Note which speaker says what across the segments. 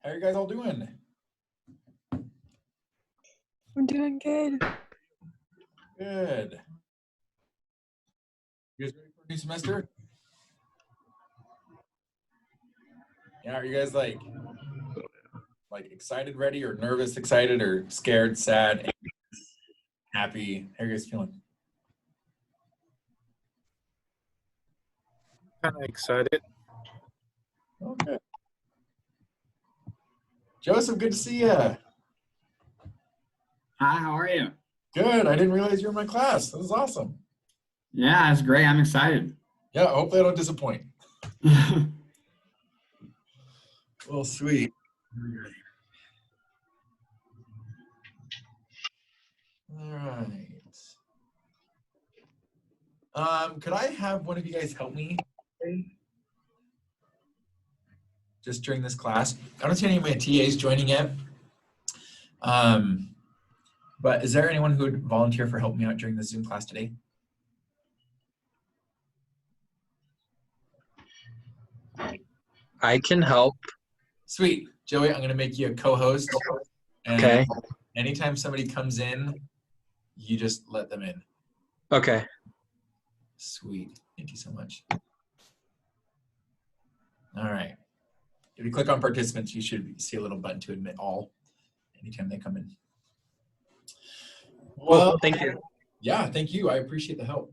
Speaker 1: How are you guys all doing?
Speaker 2: I'm doing good.
Speaker 1: Good. You guys ready for a new semester? Yeah, are you guys like excited, ready, or nervous, excited, or scared, sad, angry, happy? How are you guys feeling?
Speaker 3: Kind of excited.
Speaker 1: Okay. Joseph, good to see you.
Speaker 4: Hi, how are you?
Speaker 1: Good. I didn't realize you were in my class. That was awesome.
Speaker 4: Yeah, it's great. I'm excited.
Speaker 1: Yeah, hopefully I don't disappoint. Well, sweet. All right. Could I have one of you guys help me just during this class? I don't see any of my TAs joining yet. But is there anyone who would volunteer for helping me out during the Zoom class today?
Speaker 3: I can help.
Speaker 1: Sweet. Joey, I'm going to make you a co-host. And
Speaker 3: Okay.
Speaker 1: anytime somebody comes in, you just let them in.
Speaker 3: Okay.
Speaker 1: Sweet. Thank you so much. All right. If you click on participants, you should see a little button to admit all anytime they come in. Well,
Speaker 3: Thank you.
Speaker 1: Yeah, thank you. I appreciate the help.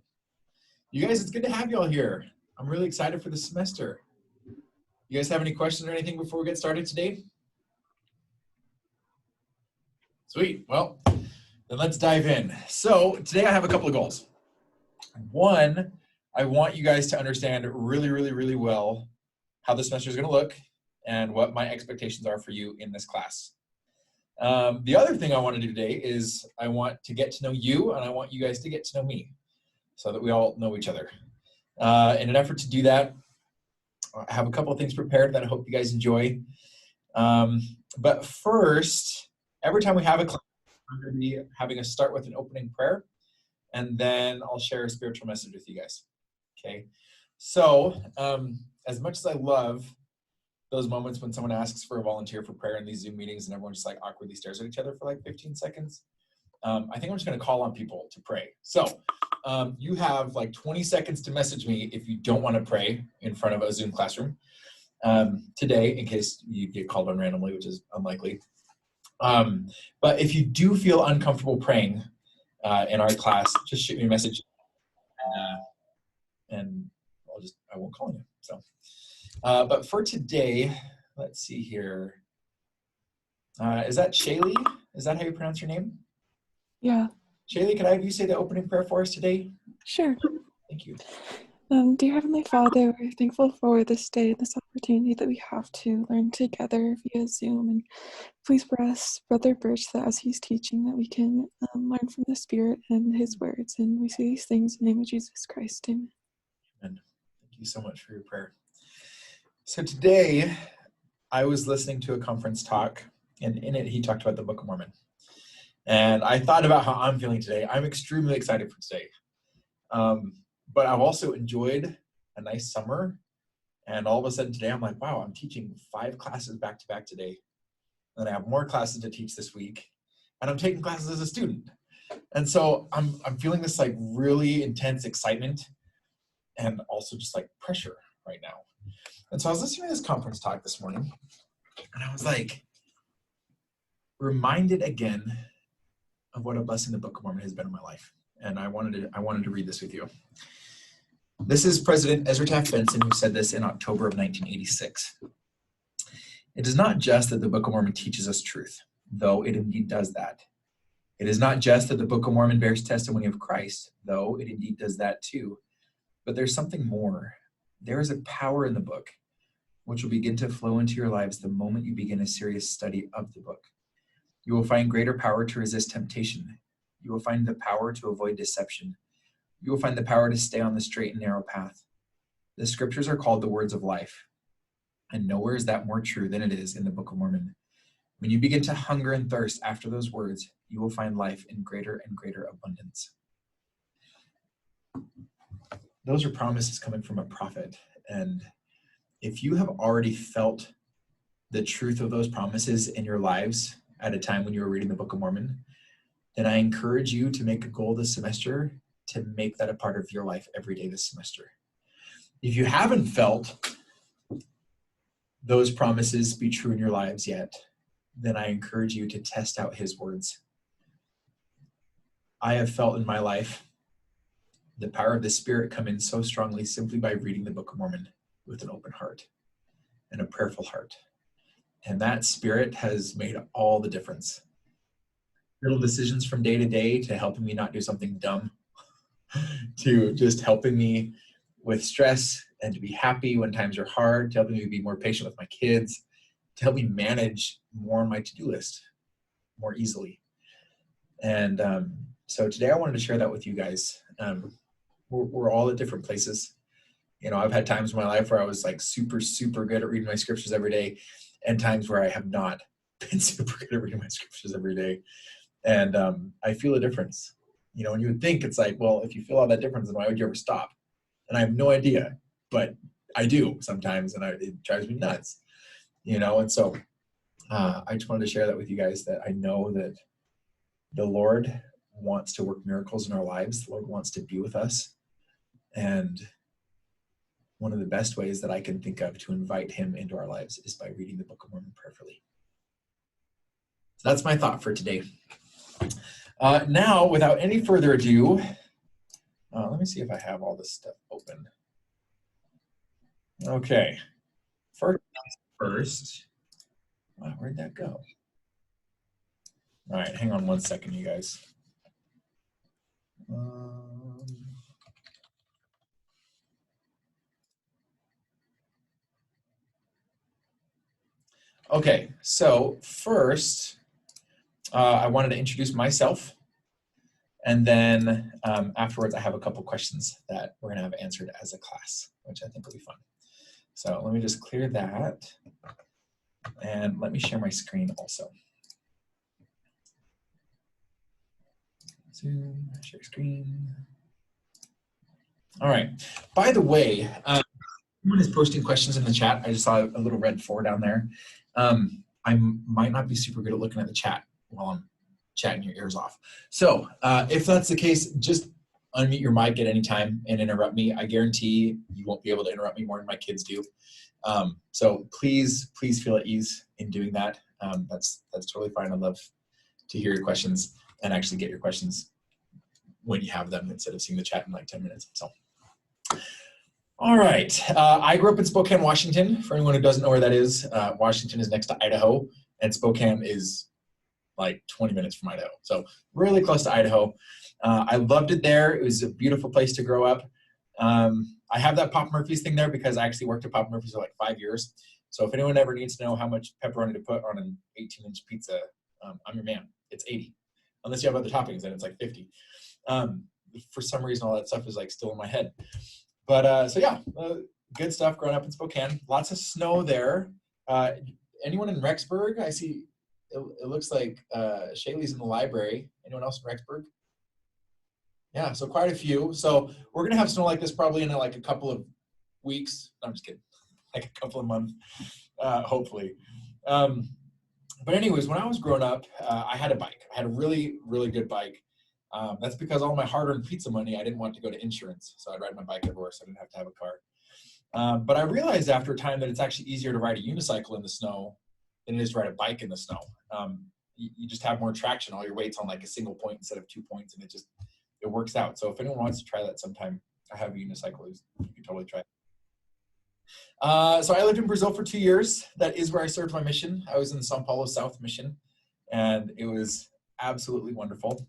Speaker 1: You guys, it's good to have you all here. I'm really excited for the semester. You guys have any questions or anything before we get started today? Sweet. Well, then let's dive in. So today I have a couple of goals. One, I want you guys to understand really, really, really well how the semester is going to look and what my expectations are for you in this class. The other thing I want to do today is I want to get to know you, and I want you guys to get to know me so that we all know each other. In an effort to do that, I have a couple of things prepared that I hope you guys enjoy. But first, every time we have a class, I'm going to be having us start with an opening prayer, and then I'll share a spiritual message with you guys. Okay? So, as much as I love those moments when someone asks for a volunteer for prayer in these Zoom meetings and everyone just like awkwardly stares at each other for like 15 seconds, I think I'm just going to call on people to pray. So you have like 20 seconds to message me if you don't want to pray in front of a Zoom classroom today, in case you get called on randomly, which is unlikely. But if you do feel uncomfortable praying in our class, just shoot me a message and I won't call you. So. But for today, let's see here. Is that Shaylee? Is that how you pronounce your name?
Speaker 2: Yeah,
Speaker 1: Shaylee, could I have you say the opening prayer for us today?
Speaker 2: sure.
Speaker 1: Thank you.
Speaker 2: Dear Heavenly Father, we're thankful for this day, this opportunity that we have to learn together via Zoom. And please bless Brother Birch that as he's teaching that we can learn from the Spirit and his words. And we say these things in the name of Jesus Christ. Amen.
Speaker 1: Amen. Thank you so much for your prayer. So today, I was listening to a conference talk, and in it, he talked about the Book of Mormon. And I thought about how I'm feeling today. I'm extremely excited for today. But I've also enjoyed a nice summer. And all of a sudden today, I'm like, wow, I'm teaching 5 classes back to back today. And I have more classes to teach this week. And I'm taking classes as a student. And so I'm feeling this like really intense excitement and also just like pressure right now. And so I was listening to this conference talk this morning, and I was like, reminded again of what a blessing the Book of Mormon has been in my life. And I wanted to read this with you. This is President Ezra Taft Benson, who said this in October of 1986. It is not just that the Book of Mormon teaches us truth, though it indeed does that. It is not just that the Book of Mormon bears testimony of Christ, though it indeed does that too. But there's something more. There is a power in the book which will begin to flow into your lives the moment you begin a serious study of the book. You will find greater power to resist temptation. You will find the power to avoid deception. You will find the power to stay on the straight and narrow path. The scriptures are called the words of life, and nowhere is that more true than it is in the Book of Mormon. When you begin to hunger and thirst after those words, you will find life in greater and greater abundance. Those are promises coming from a prophet, and if you have already felt the truth of those promises in your lives at a time when you were reading the Book of Mormon, then I encourage you to make a goal this semester to make that a part of your life every day this semester. If you haven't felt those promises be true in your lives yet, then I encourage you to test out his words. I have felt in my life the power of the Spirit come in so strongly simply by reading the Book of Mormon with an open heart and a prayerful heart. And that Spirit has made all the difference. Little decisions from day to day to helping me not do something dumb, to just helping me with stress and to be happy when times are hard, to helping me be more patient with my kids, to help me manage more on my to-do list more easily. And so today I wanted to share that with you guys. We're all at different places. You know, I've had times in my life where I was like super, super good at reading my scriptures every day, and times where I have not been super good at reading my scriptures every day. And I feel a difference. You know, and you would think it's like, well, if you feel all that difference, then why would you ever stop? And I have no idea, but I do sometimes, and it drives me nuts. You know, and so I just wanted to share that with you guys, that I know that the Lord wants to work miracles in our lives. The Lord wants to be with us. And one of the best ways that I can think of to invite him into our lives is by reading the Book of Mormon prayerfully. So that's my thought for today. Now, without any further ado, let me see if I have all this stuff open. Okay. First, wow, where'd that go? All right, hang on one second, you guys. Okay, so first, I wanted to introduce myself, and then afterwards I have a couple questions that we're gonna have answered as a class, which I think will be fun. So let me just clear that, and let me share my screen also. Zoom, share screen. All right, by the way, someone is posting questions in the chat. I just saw a little red 4 down there. I might not be super good at looking at the chat while I'm chatting your ears off. So if that's the case, just unmute your mic at any time and interrupt me. I guarantee you won't be able to interrupt me more than my kids do. So please feel at ease in doing that. That's totally fine. I'd love to hear your questions and actually get your questions when you have them instead of seeing the chat in like 10 minutes. So. All right, I grew up in Spokane, Washington. For anyone who doesn't know where that is, Washington is next to Idaho, and Spokane is like 20 minutes from Idaho. So really close to Idaho. I loved it there. It was a beautiful place to grow up. I have that Papa Murphy's thing there because I actually worked at Papa Murphy's for like 5 years. So if anyone ever needs to know how much pepperoni to put on an 18-inch pizza, I'm your man. It's 80. Unless you have other toppings, then it's like 50. For some reason, all that stuff is like still in my head. But so yeah, good stuff growing up in Spokane. Lots of snow there. Anyone in Rexburg? I see it looks like Shaylee's in the library. Anyone else in Rexburg? Yeah, so quite a few. So we're gonna have snow like this probably in like a couple of weeks. No, I'm just kidding. Like a couple of months, hopefully. But anyways, when I was growing up, I had a bike. I had a really, really good bike. That's because all my hard-earned pizza money, I didn't want to go to insurance. So I'd ride my bike everywhere, so I didn't have to have a car. But I realized after a time that it's actually easier to ride a unicycle in the snow than it is to ride a bike in the snow. You just have more traction. All your weight's on like a single point instead of 2 points, and it works out. So if anyone wants to try that sometime, I have a unicycle. You can totally try it. So I lived in Brazil for 2 years. That is where I served my mission. I was in the São Paulo South Mission, and it was absolutely wonderful.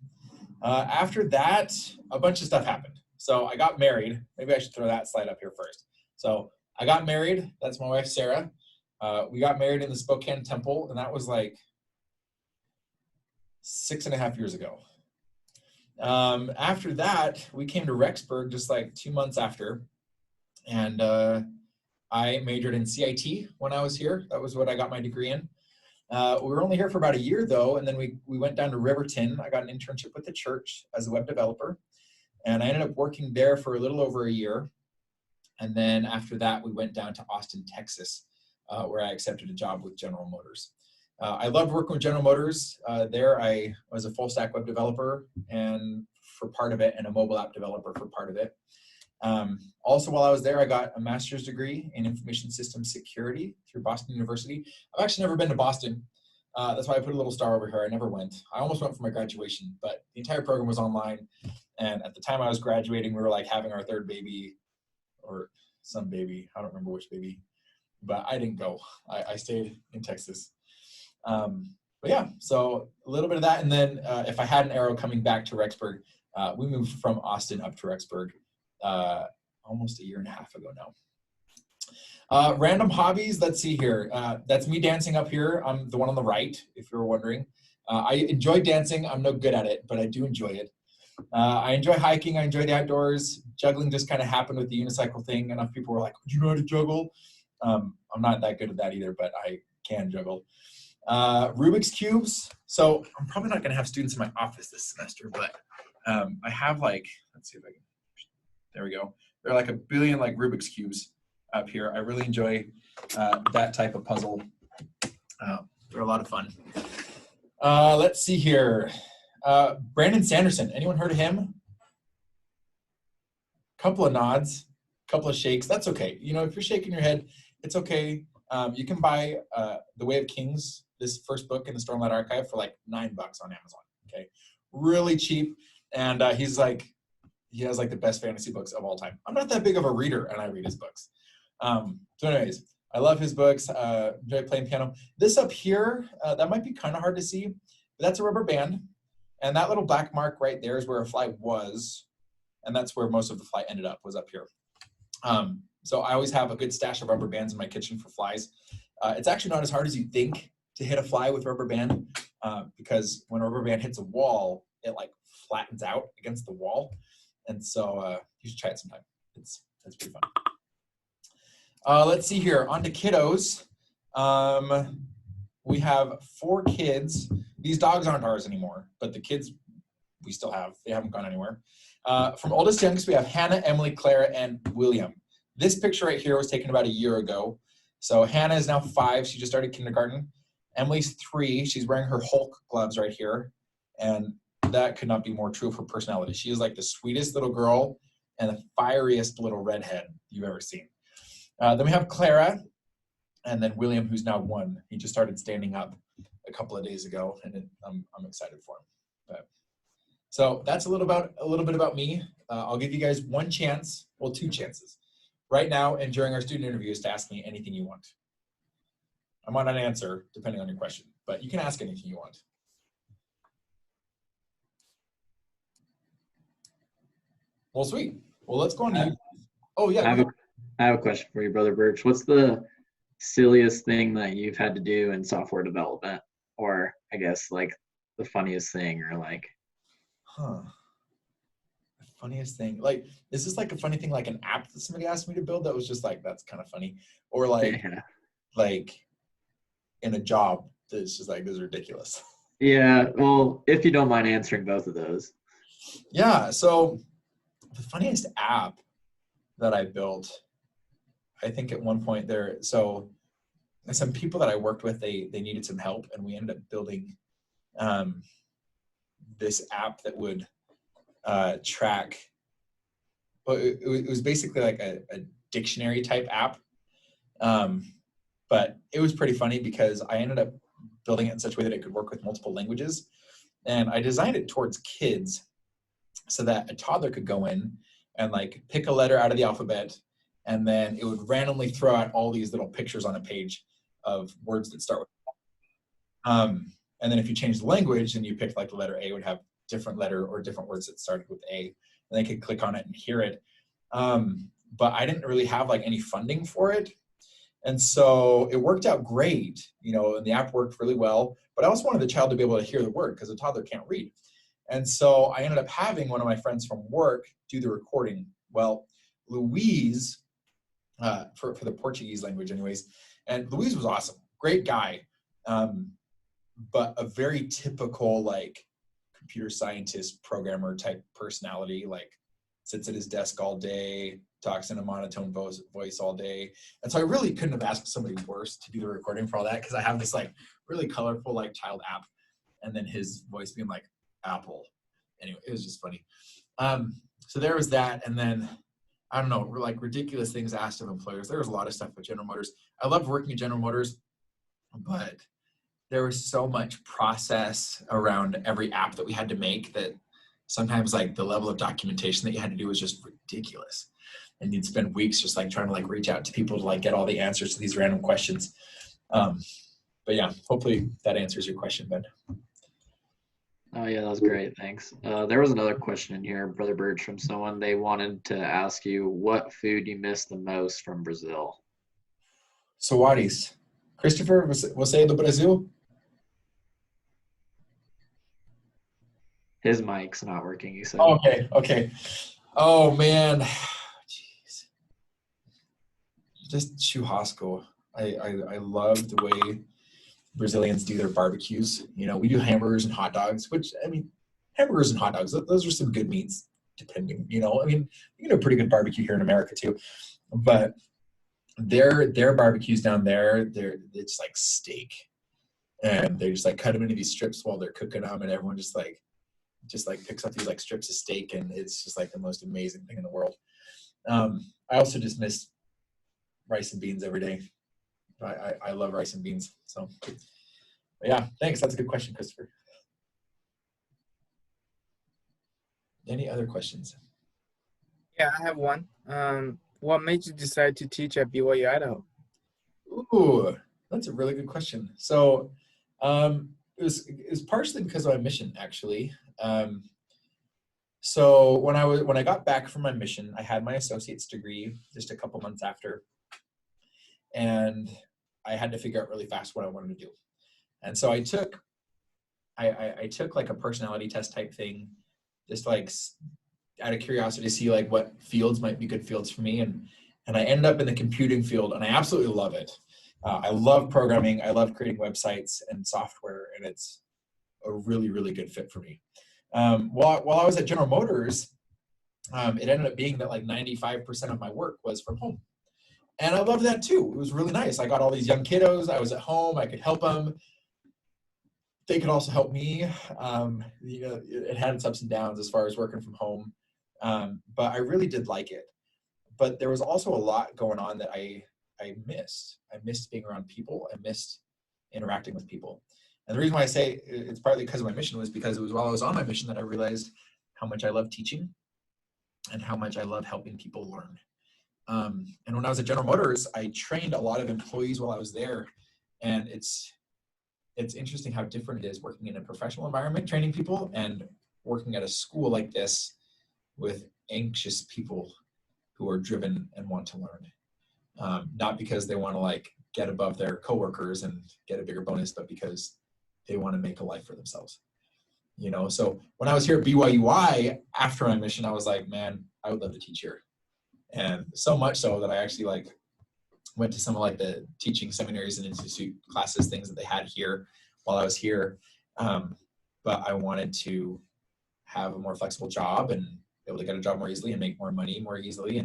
Speaker 1: After that, a bunch of stuff happened. So I got married. Maybe I should throw that slide up here first. So I got married. That's my wife, Sarah. We got married in the Spokane Temple, and that was like 6.5 years ago. After that, we came to Rexburg just like 2 months after, and I majored in CIT when I was here. That was what I got my degree in. We were only here for about a year though, and then we went down to Riverton. I got an internship with the church as a web developer, and I ended up working there for a little over a year. And then after that, we went down to Austin, Texas where I accepted a job with General Motors. I loved working with General Motors. There I was a full stack web developer and for part of it, and a mobile app developer for part of it. Also, while I was there, I got a master's degree in information systems security through Boston University. I've actually never been to Boston. That's why I put a little star over here. I never went. I almost went for my graduation, but the entire program was online. And at the time I was graduating, we were like having our third baby or some baby. I don't remember which baby, but I didn't go. I stayed in Texas. But yeah, so a little bit of that. And then if I had an arrow coming back to Rexburg, we moved from Austin up to Rexburg almost a year and a half ago now. Random hobbies, let's see here. That's me dancing up here. I'm the one on the right, if you were wondering. I enjoy dancing. I'm no good at it, but I do enjoy it. I enjoy hiking. I enjoy the outdoors. Juggling just kind of happened with the unicycle thing. Enough people were like, do you know how to juggle? I'm not that good at that either, but I can juggle. Rubik's Cubes. So I'm probably not going to have students in my office this semester, but I have like, let's see if I can, there we go. There are like a billion like Rubik's Cubes up here. I really enjoy that type of puzzle. They're a lot of fun. Let's see here. Brandon Sanderson, anyone heard of him? Couple of nods, couple of shakes. That's okay. You know, if you're shaking your head, it's okay. You can buy The Way of Kings, this first book in the Stormlight Archive, for like $9 on Amazon. Okay, really cheap. And he has like the best fantasy books of all time. I'm not that big of a reader, and I read his books. So anyways, I love his books. Enjoy playing piano. This up here, that might be kind of hard to see, but that's a rubber band. And that little black mark right there is where a fly was. And that's where most of the fly ended up, was up here. So I always have a good stash of rubber bands in my kitchen for flies. It's actually not as hard as you think to hit a fly with rubber band, because when a rubber band hits a wall, it like flattens out against the wall. And so you should try it sometime. It's pretty fun. Let's see here, on to kiddos. We have 4 kids. These dogs aren't ours anymore, but the kids we still have. They haven't gone anywhere. From oldest to youngest, we have Hannah, Emily, Clara, and William. This picture right here was taken about a year ago. So Hannah is now 5. She just started kindergarten. Emily's 3. She's wearing her Hulk gloves right here. And that could not be more true of her personality. She is like the sweetest little girl and the fieriest little redhead you've ever seen. Then we have Clara, and then William, who's now 1. He just started standing up a couple of days ago, and I'm excited for him. But, so that's a little bit about me. I'll give you guys 1 chance, well, 2 chances, right now and during our student interviews, to ask me anything you want. I might not answer depending on your question, but you can ask anything you want. Well, sweet. Well, let's go on to you. Oh yeah.
Speaker 5: I have a question for you, Brother Birch. What's the silliest thing that you've had to do in software development? Or I guess like the funniest thing, or like.
Speaker 1: The funniest thing. Like, is this like a funny thing, like an app that somebody asked me to build that was just like, that's kind of funny? Or like,
Speaker 5: Yeah.
Speaker 1: Like in a job that's just like, this is ridiculous.
Speaker 5: Yeah, well, if you don't mind answering both of those.
Speaker 1: Yeah, so the funniest app that I built, I think at one point there, so some people that I worked with, they needed some help, and we ended up building this app that would track, well, it was basically like a dictionary type app, but it was pretty funny because I ended up building it in such a way that it could work with multiple languages, and I designed it towards kids so that a toddler could go in and like pick a letter out of the alphabet, and then it would randomly throw out all these little pictures on a page of words that start with and then if you change the language and you picked like the letter A, it would have different letter or different words that started with A, and they could click on it and hear it. But I didn't really have like any funding for it. And so it worked out great, you know, and the app worked really well, but I also wanted the child to be able to hear the word because a toddler can't read. And so I ended up having one of my friends from work do the recording. Well, Louise, for the Portuguese language anyways, and Louise was awesome, great guy, but a very typical like computer scientist programmer type personality, like sits at his desk all day, talks in a monotone voice all day. And so I really couldn't have asked somebody worse to do the recording for all that, because I have this like really colorful like child app, and then his voice being like Apple. Anyway, it was just funny. So there was that, and then I don't know, like ridiculous things asked of employers. There was a lot of stuff with General Motors. I loved working at General Motors, but there was so much process around every app that we had to make that sometimes like the level of documentation that you had to do was just ridiculous. And you'd spend weeks just like trying to like reach out to people to like get all the answers to these random questions. But yeah, hopefully that answers your question, Ben.
Speaker 5: Oh yeah, that was great. Thanks. There was another question in here, Brother Birch, from someone. They wanted to ask you what food you miss the most from Brazil.
Speaker 1: Sawadis. Christopher, você do Brasil?
Speaker 5: His mic's not working, he said.
Speaker 1: Oh, okay. Oh man, jeez. Just churrasco. I love the way Brazilians do their barbecues. You know, we do hamburgers and hot dogs, which, I mean, hamburgers and hot dogs, those are some good meats, depending, you know. I mean, you can do a pretty good barbecue here in America too. But their barbecues down there, it's like steak. And they just like cut them into these strips while they're cooking them, and everyone just like picks up these like strips of steak, and it's just like the most amazing thing in the world. I also just miss rice and beans every day. I love rice and beans. So but yeah, thanks. That's a good question, Christopher. Any other questions?
Speaker 3: Yeah, I have one. What made you decide to teach at BYU Idaho?
Speaker 1: Ooh, that's a really good question. So it was partially because of my mission, actually. So when I got back from my mission, I had my associate's degree just a couple months after, and I had to figure out really fast what I wanted to do. And so I took like a personality test type thing, just like out of curiosity to see like what fields might be good fields for me, and I ended up in the computing field, and I absolutely love it. I love programming. I love creating websites and software, and it's a really, really good fit for me. While I was at General Motors, it ended up being that like 95% of my work was from home. And I loved that too. It was really nice. I got all these young kiddos. I was at home. I could help them. They could also help me. You know, it had its ups and downs as far as working from home. But I really did like it. But there was also a lot going on that I missed. I missed being around people. I missed interacting with people. And the reason why I say it's partly because of my mission was because it was while I was on my mission that I realized how much I love teaching and how much I love helping people learn. And when I was at General Motors, I trained a lot of employees while I was there. And it's interesting how different it is working in a professional environment, training people, and working at a school like this with anxious people who are driven and want to learn. Not because they want to like get above their coworkers and get a bigger bonus, but because they want to make a life for themselves. You know, so when I was here at BYUI after my mission, I was like, man, I would love to teach here. And so much so that I actually like went to some of like the teaching seminaries and institute classes, things that they had here while I was here. But I wanted to have a more flexible job and be able to get a job more easily and make more money more easily.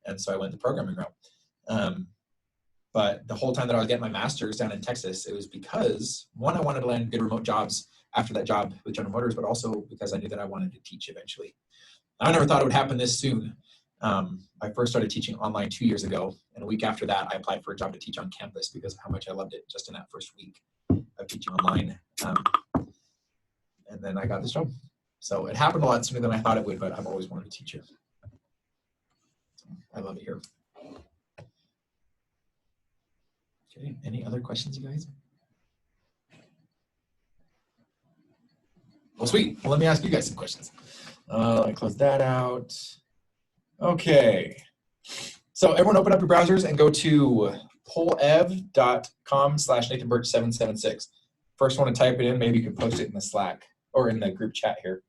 Speaker 1: And so I went the programming route. But the whole time that I was getting my master's down in Texas, it was because, one, I wanted to land good remote jobs after that job with General Motors, but also because I knew that I wanted to teach eventually. I never thought it would happen this soon. I first started teaching online 2 years ago, and a week after that, I applied for a job to teach on campus because of how much I loved it just in that first week of teaching online. And then I got this job. So it happened a lot sooner than I thought it would, but I've always wanted to teach here. So I love it here. Okay, any other questions, you guys? Well, sweet. Well, let me ask you guys some questions. Let me close that out. Okay. So everyone open up your browsers and go to polev.com/NathanBirch776. First one to type it in, maybe you can post it in the Slack or in the group chat here.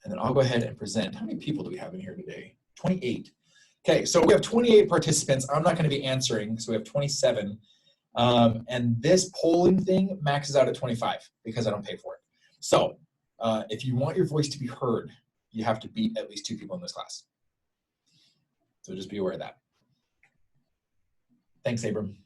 Speaker 1: And then I'll go ahead and present. How many people do we have in here today? 28. Okay, so we have 28 participants. I'm not going to be answering, so we have 27. And this polling thing maxes out at 25 because I don't pay for it. So If you want your voice to be heard, you have to beat at least 2 people in this class. So just be aware of that. Thanks, Abram.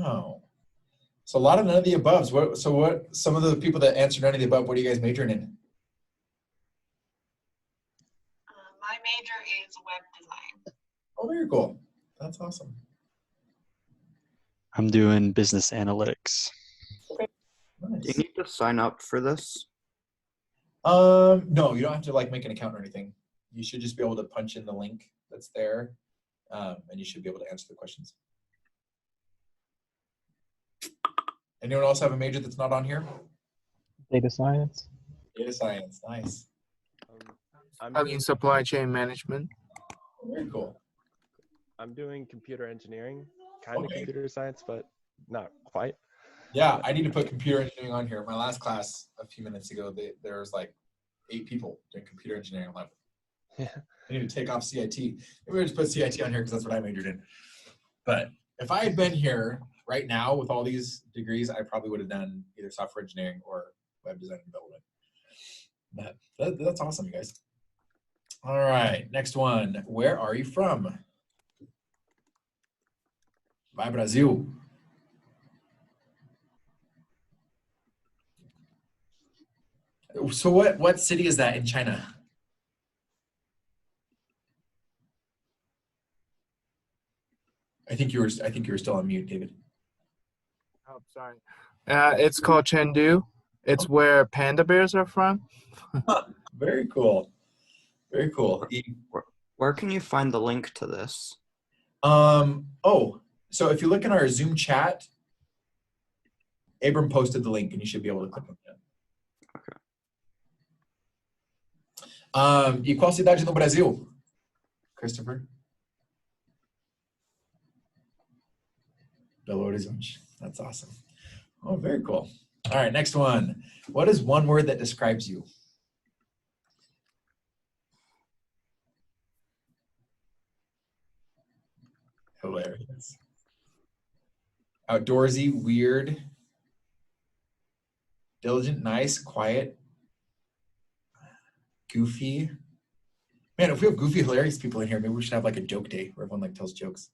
Speaker 1: Oh, so a lot of none of the aboves. What? Some of the people that answered none of the above. What are you guys majoring in?
Speaker 6: My major is web design.
Speaker 1: Oh, very cool. That's awesome.
Speaker 7: I'm doing business analytics.
Speaker 1: Nice.
Speaker 8: Do you need to sign up for this?
Speaker 1: No, you don't have to like make an account or anything. You should just be able to punch in the link that's there, and you should be able to answer the questions. Anyone else have a major that's not on here?
Speaker 9: Data science.
Speaker 1: Data science, nice.
Speaker 3: I'm in supply chain management.
Speaker 1: Very cool.
Speaker 9: I'm doing computer engineering, kind of
Speaker 1: Okay.
Speaker 9: computer science, but not quite.
Speaker 1: Yeah, I need to put computer engineering on here. My last class a few minutes ago, there was like 8 people doing computer engineering. I'm like,
Speaker 9: Yeah.
Speaker 1: I need to take off CIT. Maybe we just put CIT on here because that's what I majored in. But if I had been here right now with all these degrees, I probably would have done either software engineering or web design and development. But that's awesome, you guys. All right, next one. Where are you from? Vai Brasil. So what city is that in China? I think you were still on mute, David.
Speaker 3: Oh, sorry. It's called Chengdu. It's where panda bears are from.
Speaker 1: Very cool. Very cool.
Speaker 8: Where can you find the link to this?
Speaker 1: Oh, so if you look in our Zoom chat, Abram posted the link and you should be able to click on that. E qual cidade no Brasil? Christopher? Belo Horizonte. That's awesome. Oh, very cool. All right, next one. What is one word that describes you? Hilarious. Outdoorsy, weird, diligent, nice, quiet, goofy. Man, if we have goofy, hilarious people in here, maybe we should have like a joke day where everyone like tells jokes.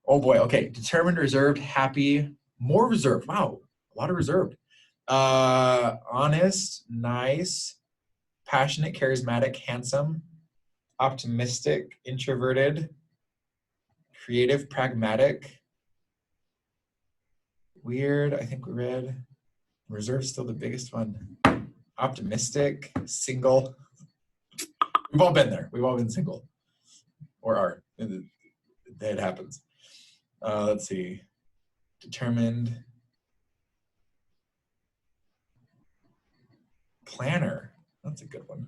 Speaker 1: Oh boy, okay. Determined, reserved, happy, more reserved. Wow, a lot of reserved. Honest, nice, passionate, charismatic, handsome, optimistic, introverted, creative, pragmatic, weird, I think we read. Reserved still the biggest one. Optimistic, single. We've all been there. We've all been single. Or are. It happens. Let's see. Determined. Planner. That's a good one.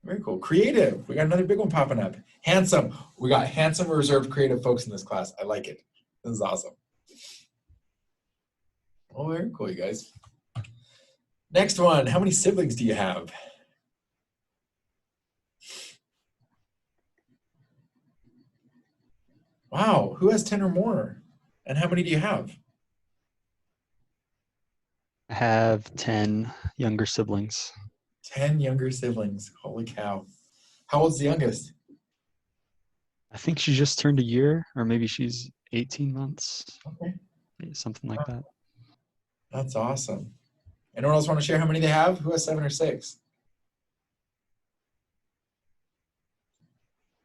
Speaker 1: Very cool. Creative. We got another big one popping up. Handsome. We got handsome, reserved, creative folks in this class. I like it. This is awesome. Oh, very cool, you guys. Next one. How many siblings do you have? Wow. Who has 10 or more? And how many do you have?
Speaker 7: I have 10 younger siblings.
Speaker 1: 10 younger siblings. Holy cow. How old's the youngest?
Speaker 7: I think she just turned a year, or maybe she's 18 months,
Speaker 1: Okay.
Speaker 7: something like that.
Speaker 1: That's awesome. Anyone else want to share how many they have? Who has 7 or 6?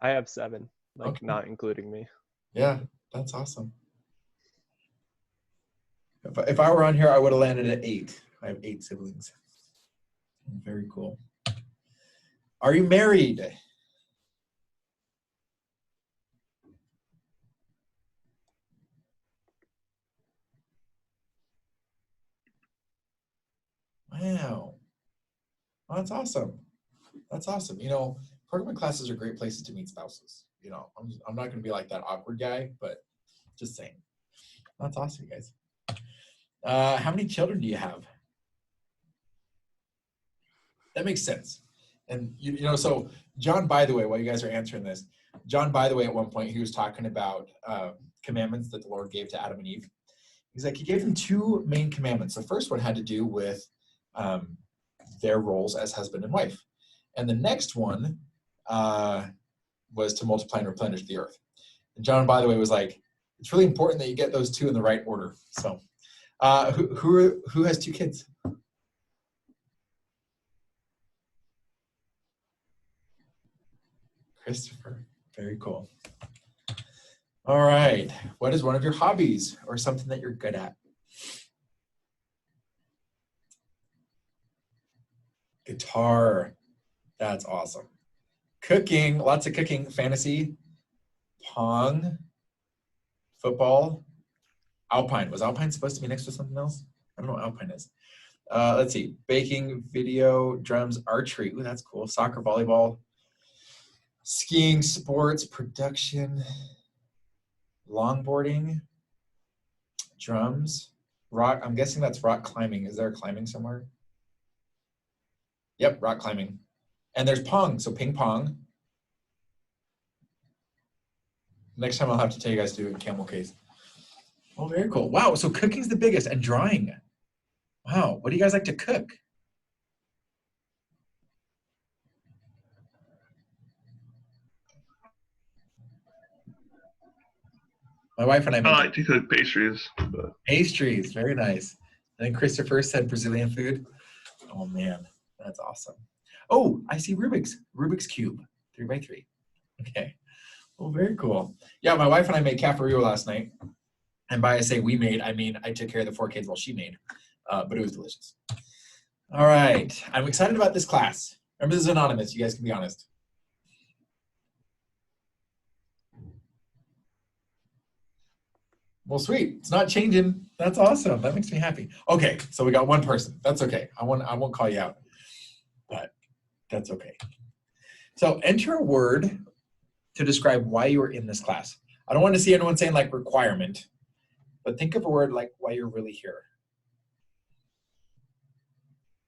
Speaker 9: I have 7, like
Speaker 1: Okay.
Speaker 9: not including me.
Speaker 1: Yeah, that's awesome. If I were on here, I would have landed at 8. I have 8 siblings. Very cool. Are you married? Wow. Well, that's awesome. That's awesome. You know, programming classes are great places to meet spouses. You know, I'm not going to be like that awkward guy, but Just saying. That's awesome, you guys. How many children do you have? That makes sense. And you know, so John, by the way, while you guys are answering this, John, by the way, at one point he was talking about commandments that the Lord gave to Adam and Eve. He's like, he gave them two main commandments. The first one had to do with their roles as husband and wife. And the next one was to multiply and replenish the earth. And John, by the way, was like, it's really important that you get those two in the right order. So who has two kids? Christopher, very cool. All right, what is one of your hobbies or something that you're good at? Guitar, that's awesome. Cooking, lots of cooking, fantasy, pong, football, alpine. Was alpine supposed to be next to something else? I don't know what alpine is. Let's see, baking, video, drums, archery. Ooh, that's cool. Soccer, volleyball, skiing, sports, production, longboarding, drums, rock. I'm guessing that's rock climbing. Is there climbing somewhere? Yep, rock climbing. And there's pong, so ping pong. Next time I'll have to tell you guys to do it in camel case. Oh, very cool. Wow, so cooking's the biggest, and drawing. Wow, what do you guys like to cook? My wife and I make
Speaker 10: like to cook pastries. But...
Speaker 1: Pastries, very nice. And then Christopher said Brazilian food. Oh man, that's awesome. Oh, I see Rubik's Cube, 3x3. Okay, well, very cool. Yeah, my wife and I made cafarillo last night. And by I say we made, I mean I took care of the 4 kids while she made, but it was delicious. All right, I'm excited about this class. Remember, this is anonymous. You guys can be honest. Well, sweet. It's not changing. That's awesome. That makes me happy. Okay, so we got one person. That's okay. I won't call you out, but that's okay. So enter a word to describe why you are in this class. I don't want to see anyone saying like requirement, but think of a word like why you're really here.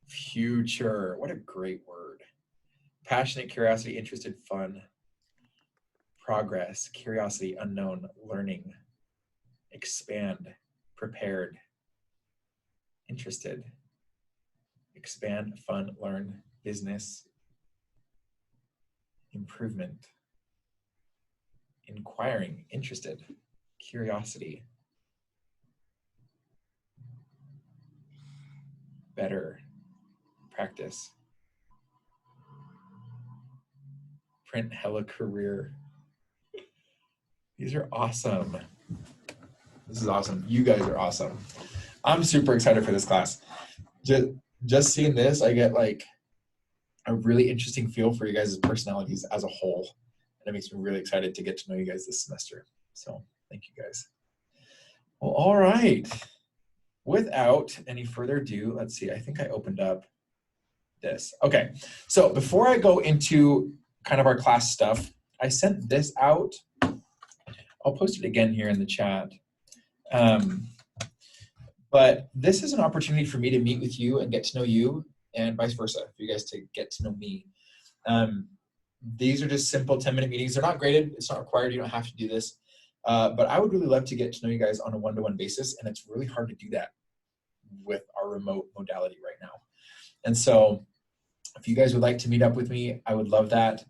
Speaker 1: Future. What a great word. Passionate, curiosity, interested, fun. Progress, curiosity, unknown, learning. Expand, prepared, interested, expand, fun, learn, business, improvement, inquiring, interested, curiosity, better, practice, print, hella, career. These are awesome. This is awesome. You guys are awesome. I'm super excited for this class. Just seeing this, I get like a really interesting feel for you guys' personalities as a whole. And it makes me really excited to get to know you guys this semester. So thank you guys. Well, all right. Without any further ado, let's see. I think I opened up this. Okay. So before I go into kind of our class stuff, I sent this out. I'll post it again here in the chat. But this is an opportunity for me to meet with you and get to know you, and vice versa, for you guys to get to know me. These are just simple 10-minute meetings. They're not graded. It's not required. You don't have to do this. But I would really love to get to know you guys on a one-to-one basis, and it's really hard to do that with our remote modality right now. And so if you guys would like to meet up with me, I would love that.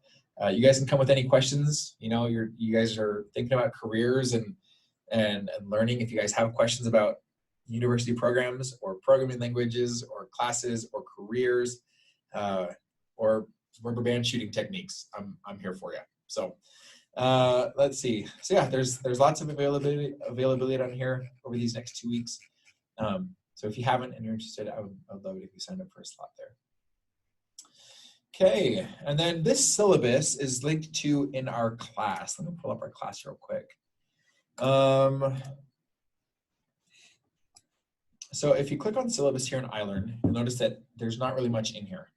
Speaker 1: You guys can come with any questions. You know, you guys are thinking about careers and learning. If you guys have questions about university programs or programming languages or classes or careers or rubber band shooting techniques, I'm here for you. So let's see. So yeah, there's lots of availability on here over these next 2 weeks. So if you haven't and you're interested, I would love it if you signed up for a slot there. Okay, and then this syllabus is linked to in our class. Let me pull up our class real quick. So if you click on syllabus here in iLearn, you'll notice that there's not really much in here.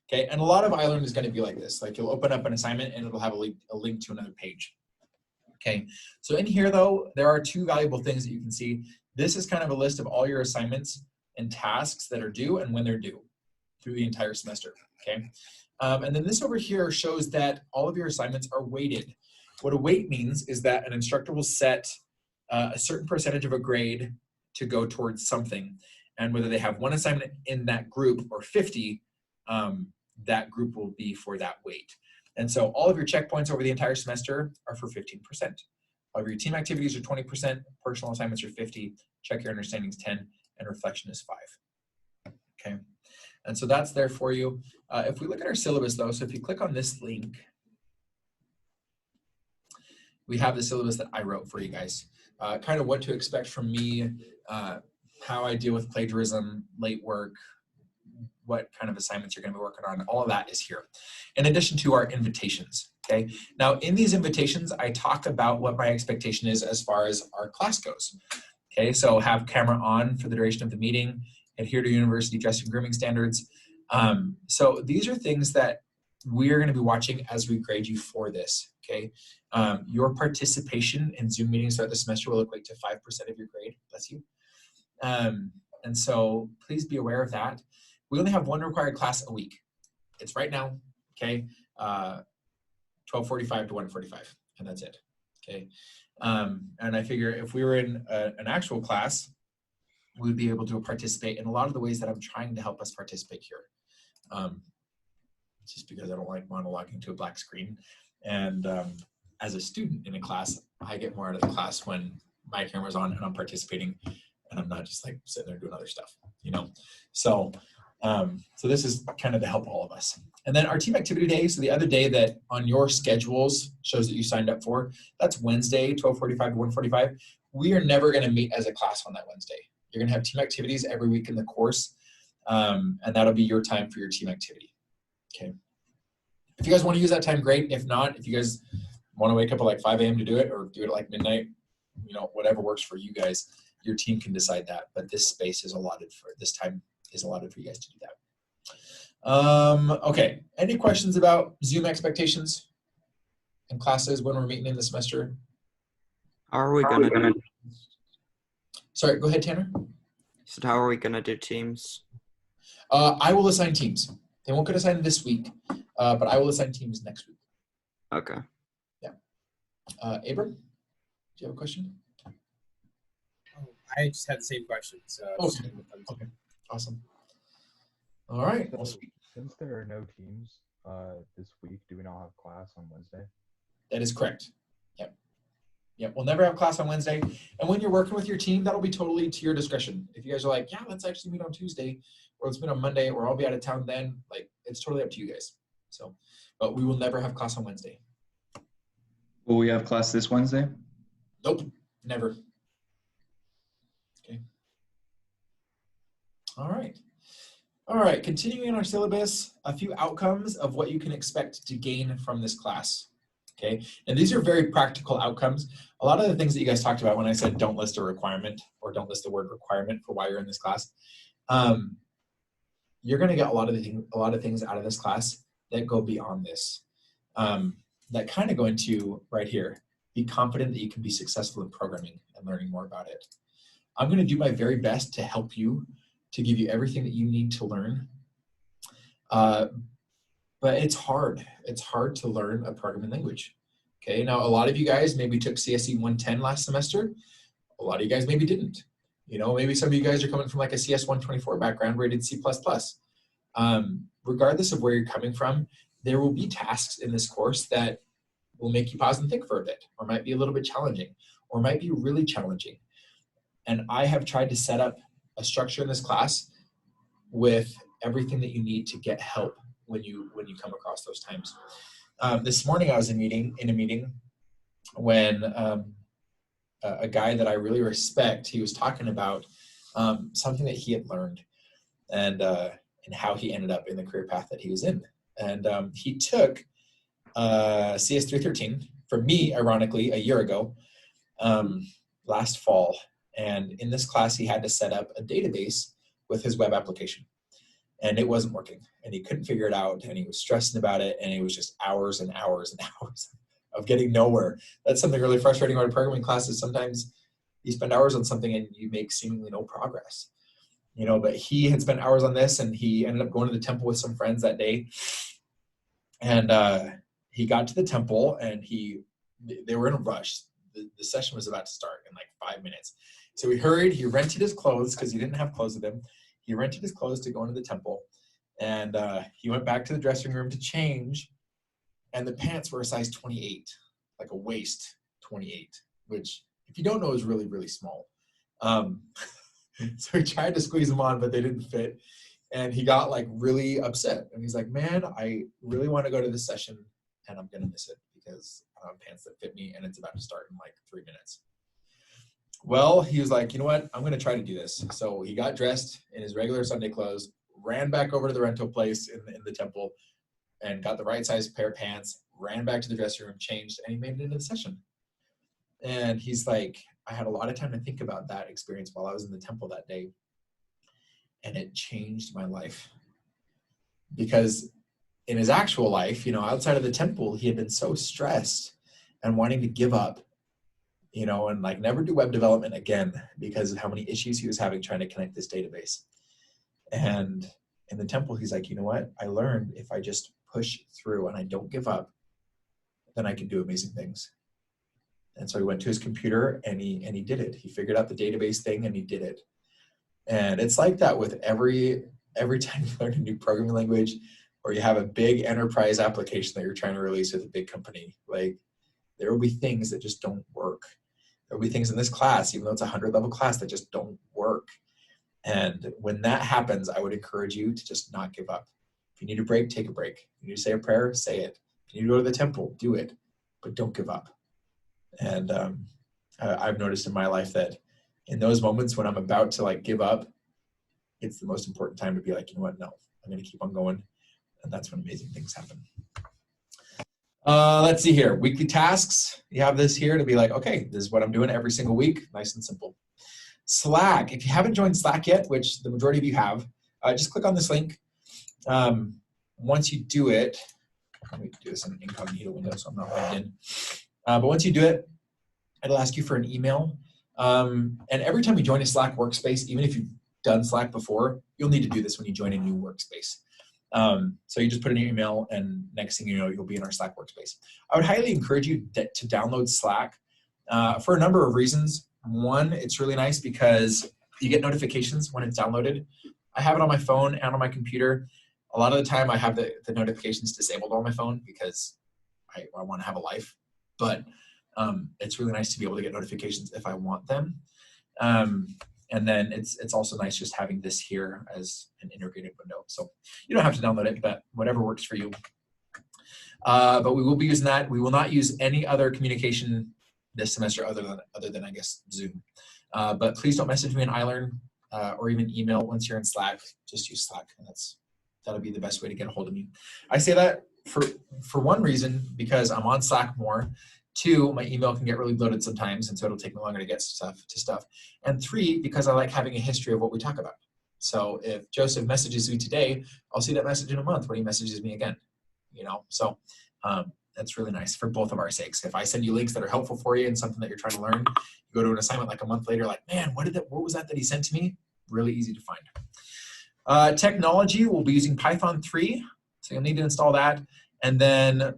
Speaker 1: Okay, and a lot of iLearn is going to be like this. Like you'll open up an assignment and it'll have a link to another page. Okay, so in here though, there are two valuable things that you can see. This is kind of a list of all your assignments and tasks that are due and when they're due through the entire semester, okay? And then this over here shows that all of your assignments are weighted. What a weight means is that an instructor will set a certain percentage of a grade to go towards something. And whether they have one assignment in that group or 50, that group will be for that weight. And so all of your checkpoints over the entire semester are for 15%. All of your team activities are 20%, personal assignments are 50, check your understanding is 10, and reflection is 5. Okay, and so that's there for you. If we look at our syllabus though, so if you click on this link, we have the syllabus that I wrote for you guys. Kind of what to expect from me, how I deal with plagiarism, late work, what kind of assignments you're going to be working on, all of that is here. In addition to our invitations, okay? Now in these invitations, I talk about what my expectation is as far as our class goes. Okay, so have camera on for the duration of the meeting, adhere to university dress and grooming standards. So these are things that we're going to be watching as we grade you for this, okay? Your participation in Zoom meetings throughout the semester will equate to 5% of your grade, bless you. And so please be aware of that. We only have one required class a week. It's right now, okay? 12:45 to 1:45, and that's it, okay? And I figure if we were in an actual class, we would be able to participate in a lot of the ways that I'm trying to help us participate here. Just because I don't like monologuing to a black screen. And as a student in a class, I get more out of the class when my camera's on and I'm participating and I'm not just like sitting there doing other stuff, you know? So this is kind of to help all of us. And then our team activity day, so the other day that on your schedules shows that you signed up for, that's Wednesday, 12:45 to 1:45. We are never gonna meet as a class on that Wednesday. You're gonna have team activities every week in the course, and that'll be your time for your team activity, okay? If you guys wanna use that time, great. If not, if you guys wanna wake up at like 5 a.m. to do it or do it at like midnight, you know, whatever works for you guys, your team can decide that, but this space is allotted for, this time is allotted for you guys to do that. Okay, any questions about Zoom expectations and classes when we're meeting in the semester?
Speaker 8: How are we gonna do?
Speaker 1: Sorry, go ahead, Tanner.
Speaker 8: So how are we gonna do teams?
Speaker 1: I will assign teams. They won't get assigned this week, but I will assign teams next week.
Speaker 8: Okay.
Speaker 1: Yeah. Abram, do you have a question?
Speaker 11: Oh, I just had the same question. So
Speaker 1: Okay, awesome. All right.
Speaker 12: So, since there are no teams this week, do we not have class on Wednesday?
Speaker 1: That is correct. Yep. Yep. We'll never have class on Wednesday. And when you're working with your team, that'll be totally to your discretion. If you guys are like, yeah, let's actually meet on Tuesday, or let's meet on Monday, or I'll be out of town then, like, it's totally up to you guys. So, but we will never have class on Wednesday.
Speaker 13: Will we have class this Wednesday?
Speaker 1: Nope, never. Okay. All right. All right, continuing in our syllabus, a few outcomes of what you can expect to gain from this class, okay? And these are very practical outcomes. A lot of the things that you guys talked about when I said don't list a requirement or don't list the word requirement for why you're in this class, you're gonna get a lot of things out of this class that go beyond this, that kind of go into right here. Be confident that you can be successful in programming and learning more about it. I'm gonna do my very best to help you, to give you everything that you need to learn. But it's hard. It's hard to learn a programming language. Okay, now a lot of you guys maybe took cse111 last semester. A lot of you guys maybe didn't. You know, maybe some of you guys are coming from like a CS124 background where you did C++. Regardless of where you're coming from, there will be tasks in this course that will make you pause and think for a bit, or might be a little bit challenging, or might be really challenging. And I have tried to set up a structure in this class with everything that you need to get help when you come across those times. This morning I was in a meeting when a guy that I really respect, he was talking about something that he had learned and how he ended up in the career path that he was in. And he took CS313 from me, ironically, a year ago, last fall. And in this class, he had to set up a database with his web application. And it wasn't working. And he couldn't figure it out. And he was stressing about it. And it was just hours and hours and hours of getting nowhere. That's something really frustrating about a programming class is sometimes you spend hours on something and you make seemingly no progress. You know, but he had spent hours on this, and he ended up going to the temple with some friends that day. And he got to the temple, and they were in a rush. The session was about to start in like 5 minutes. So he hurried, he rented his clothes because he didn't have clothes with him. He rented his clothes to go into the temple, and he went back to the dressing room to change, and the pants were a size 28, like a waist 28, which if you don't know is really, really small. So he tried to squeeze them on, but they didn't fit. And he got like really upset. And he's like, man, I really want to go to this session and I'm going to miss it because I don't have pants that fit me and it's about to start in like 3 minutes. Well, he was like, you know what? I'm going to try to do this. So he got dressed in his regular Sunday clothes, ran back over to the rental place in the temple and got the right size pair of pants, ran back to the dressing room, changed, and he made it into the session. And he's like, I had a lot of time to think about that experience while I was in the temple that day. And it changed my life. Because in his actual life, you know, outside of the temple, he had been so stressed and wanting to give up, you know, and like never do web development again because of how many issues he was having trying to connect this database. And in the temple, he's like, you know what? I learned if I just push through and I don't give up, then I can do amazing things. And so he went to his computer and he did it. He figured out the database thing and he did it. And it's like that with every time you learn a new programming language or you have a big enterprise application that you're trying to release with a big company. Like there will be things that just don't work. There will be things in this class, even though it's a 100-level class, that just don't work. And when that happens, I would encourage you to just not give up. If you need a break, take a break. If you need to say a prayer, say it. If you need to go to the temple, do it. But don't give up. And I've noticed in my life that in those moments when I'm about to like give up, it's the most important time to be like, you know what, no, I'm going to keep on going. And that's when amazing things happen. Let's see here. Weekly tasks. You have this here to be like, okay, this is what I'm doing every single week. Nice and simple. Slack. If you haven't joined Slack yet, which the majority of you have, just click on this link. Once you do it, let me do this in an incognito window so I'm not logged in. But once you do it, it'll ask you for an email. And every time you join a Slack workspace, even if you've done Slack before, you'll need to do this when you join a new workspace. So you just put in your email and next thing you know, you'll be in our Slack workspace. I would highly encourage you to download Slack for a number of reasons. One, it's really nice because you get notifications when it's downloaded. I have it on my phone and on my computer. A lot of the time I have the notifications disabled on my phone because I want to have a life. But it's really nice to be able to get notifications if I want them. And then it's also nice just having this here as an integrated window. So you don't have to download it, but whatever works for you. But we will be using that. We will not use any other communication this semester other than I guess Zoom. But please don't message me on iLearn or even email once you're in Slack. Just use Slack, and that'll be the best way to get a hold of me. I say that for one reason, because I'm on Slack more. 2, my email can get really bloated sometimes, and so it'll take me longer to get stuff. And 3, because I like having a history of what we talk about. So if Joseph messages me today, I'll see that message in a month when he messages me again. You know, so that's really nice for both of our sakes. If I send you links that are helpful for you and something that you're trying to learn, you go to an assignment like a month later, like, man, what was that he sent to me? Really easy to find. Technology, we'll be using Python 3, so you'll need to install that. And then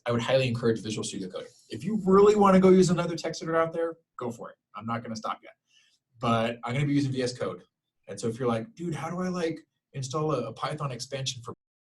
Speaker 1: I would highly encourage Visual Studio Code. If you really want to go use another text editor out there, go for it. I'm not going to stop you. But I'm going to be using VS Code. And so if you're like, dude, how do I like install a Python expansion for